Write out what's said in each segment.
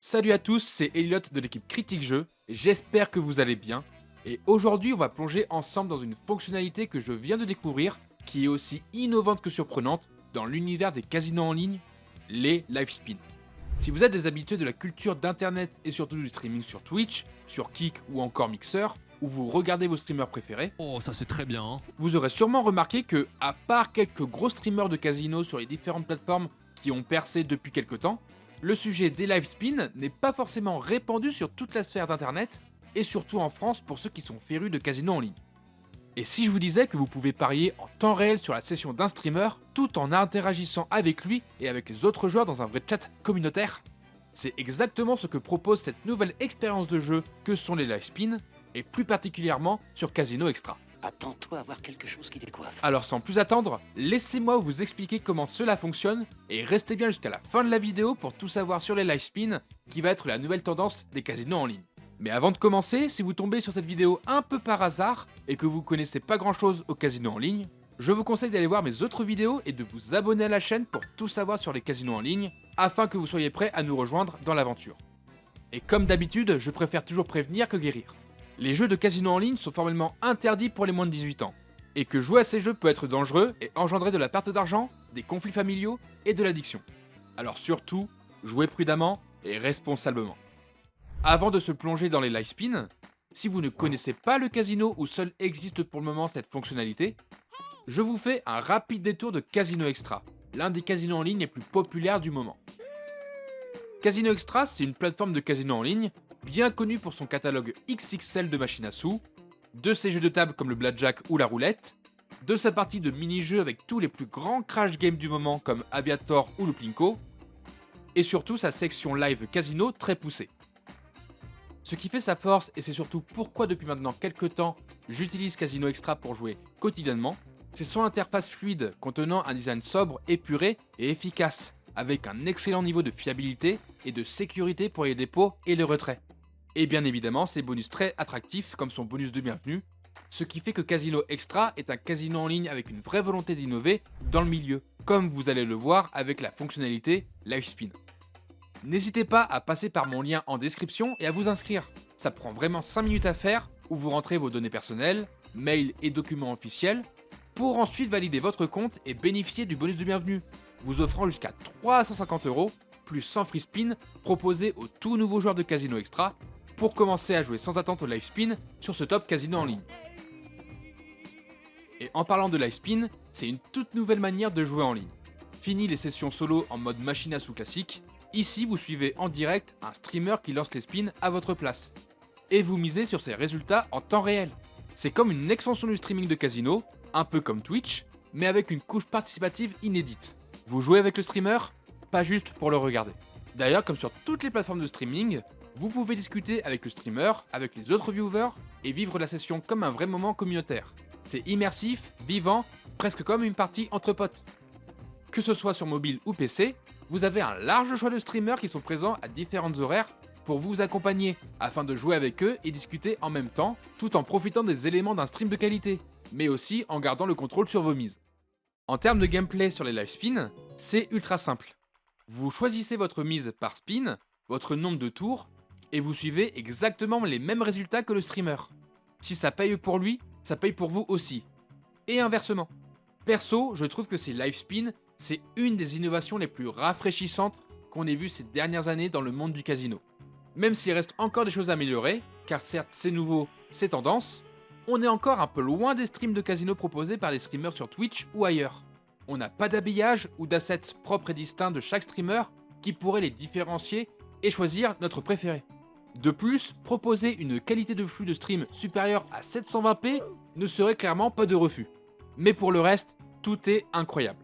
Salut à tous, c'est Elliot de l'équipe Critique Jeux, et j'espère que vous allez bien. Et aujourd'hui, on va plonger ensemble dans une fonctionnalité que je viens de découvrir, qui est aussi innovante que surprenante dans l'univers des casinos en ligne, les live spins. Si vous êtes des habitués de la culture d'internet et surtout du streaming sur Twitch, sur Kick ou encore Mixer, où vous regardez vos streamers préférés, Oh, ça c'est très bien, hein. vous aurez sûrement remarqué que, à part quelques gros streamers de casinos sur les différentes plateformes qui ont percé depuis quelques temps, le sujet des live spins n'est pas forcément répandu sur toute la sphère d'internet, et surtout en France pour ceux qui sont férus de casinos en ligne. Et si je vous disais que vous pouvez parier en temps réel sur la session d'un streamer, tout en interagissant avec lui et avec les autres joueurs dans un vrai chat communautaire? C'est exactement ce que propose cette nouvelle expérience de jeu que sont les live spins, et plus particulièrement sur Casino Extra. Attends-toi à voir quelque chose qui décoiffe. Alors sans plus attendre, laissez-moi vous expliquer comment cela fonctionne, et restez bien jusqu'à la fin de la vidéo pour tout savoir sur les live spins, qui va être la nouvelle tendance des casinos en ligne. Mais avant de commencer, si vous tombez sur cette vidéo un peu par hasard, et que vous connaissez pas grand chose aux casinos en ligne, je vous conseille d'aller voir mes autres vidéos et de vous abonner à la chaîne pour tout savoir sur les casinos en ligne, afin que vous soyez prêts à nous rejoindre dans l'aventure. Et comme d'habitude, je préfère toujours prévenir que guérir. Les jeux de casino en ligne sont formellement interdits pour les moins de 18 ans, et que jouer à ces jeux peut être dangereux et engendrer de la perte d'argent, des conflits familiaux et de l'addiction. Alors surtout, jouez prudemment et responsablement. Avant de se plonger dans les live spins, si vous ne connaissez pas le casino où seul existe pour le moment cette fonctionnalité, je vous fais un rapide détour de Casino Extra, l'un des casinos en ligne les plus populaires du moment. Casino Extra, c'est une plateforme de casino en ligne bien connue pour son catalogue XXL de machines à sous, de ses jeux de table comme le blackjack ou la roulette, de sa partie de mini-jeux avec tous les plus grands crash games du moment comme Aviator ou le Plinko, et surtout sa section live casino très poussée. Ce qui fait sa force, et c'est surtout pourquoi depuis maintenant quelques temps j'utilise Casino Extra pour jouer quotidiennement, c'est son interface fluide contenant un design sobre, épuré et efficace, avec un excellent niveau de fiabilité et de sécurité pour les dépôts et le retrait. Et bien évidemment ses bonus très attractifs comme son bonus de bienvenue, ce qui fait que Casino Extra est un casino en ligne avec une vraie volonté d'innover dans le milieu, comme vous allez le voir avec la fonctionnalité Live Spin. N'hésitez pas à passer par mon lien en description et à vous inscrire. Ça prend vraiment 5 minutes à faire, où vous rentrez vos données personnelles, mail et documents officiels, pour ensuite valider votre compte et bénéficier du bonus de bienvenue, vous offrant jusqu'à 350 € plus 100 free spin proposés aux tout nouveaux joueurs de Casino Extra pour commencer à jouer sans attente au live spin sur ce top casino en ligne. Et en parlant de live spin, c'est une toute nouvelle manière de jouer en ligne. Fini les sessions solo en mode machine à sous classique, ici vous suivez en direct un streamer qui lance les spins à votre place. Et vous misez sur ses résultats en temps réel. C'est comme une extension du streaming de casino, un peu comme Twitch, mais avec une couche participative inédite. Vous jouez avec le streamer, pas juste pour le regarder. D'ailleurs, comme sur toutes les plateformes de streaming, vous pouvez discuter avec le streamer, avec les autres viewers, et vivre la session comme un vrai moment communautaire. C'est immersif, vivant, presque comme une partie entre potes. Que ce soit sur mobile ou PC, vous avez un large choix de streamers qui sont présents à différentes horaires pour vous accompagner, afin de jouer avec eux et discuter en même temps, tout en profitant des éléments d'un stream de qualité, mais aussi en gardant le contrôle sur vos mises. En termes de gameplay sur les live spins, c'est ultra simple. Vous choisissez votre mise par spin, votre nombre de tours, et vous suivez exactement les mêmes résultats que le streamer. Si ça paye pour lui, ça paye pour vous aussi. Et inversement. Perso, je trouve que ces live spins, c'est une des innovations les plus rafraîchissantes qu'on ait vues ces dernières années dans le monde du casino. Même s'il reste encore des choses à améliorer, car certes c'est nouveau, c'est tendance, on est encore un peu loin des streams de casino proposés par les streamers sur Twitch ou ailleurs. On n'a pas d'habillage ou d'assets propres et distincts de chaque streamer qui pourrait les différencier et choisir notre préféré. De plus, proposer une qualité de flux de stream supérieure à 720p ne serait clairement pas de refus. Mais pour le reste, tout est incroyable.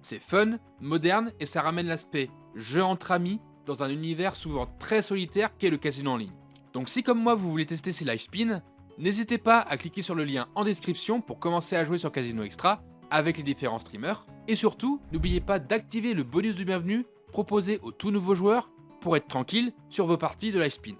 C'est fun, moderne et ça ramène l'aspect jeu entre amis dans un univers souvent très solitaire qu'est le casino en ligne. Donc si comme moi vous voulez tester ces live spins, n'hésitez pas à cliquer sur le lien en description pour commencer à jouer sur Casino Extra avec les différents streamers. Et surtout, n'oubliez pas d'activer le bonus de bienvenue proposé aux tout nouveaux joueurs pour être tranquille sur vos parties de live spin.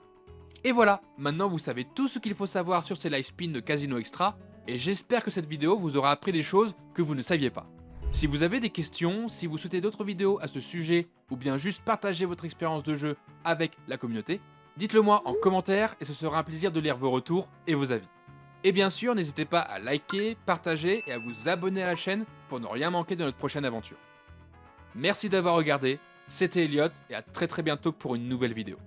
Et voilà, maintenant vous savez tout ce qu'il faut savoir sur ces live spins de Casino Extra, et j'espère que cette vidéo vous aura appris des choses que vous ne saviez pas. Si vous avez des questions, si vous souhaitez d'autres vidéos à ce sujet, ou bien juste partager votre expérience de jeu avec la communauté, dites-le moi en commentaire et ce sera un plaisir de lire vos retours et vos avis. Et bien sûr, n'hésitez pas à liker, partager et à vous abonner à la chaîne pour ne rien manquer de notre prochaine aventure. Merci d'avoir regardé, c'était Elliot et à très bientôt pour une nouvelle vidéo.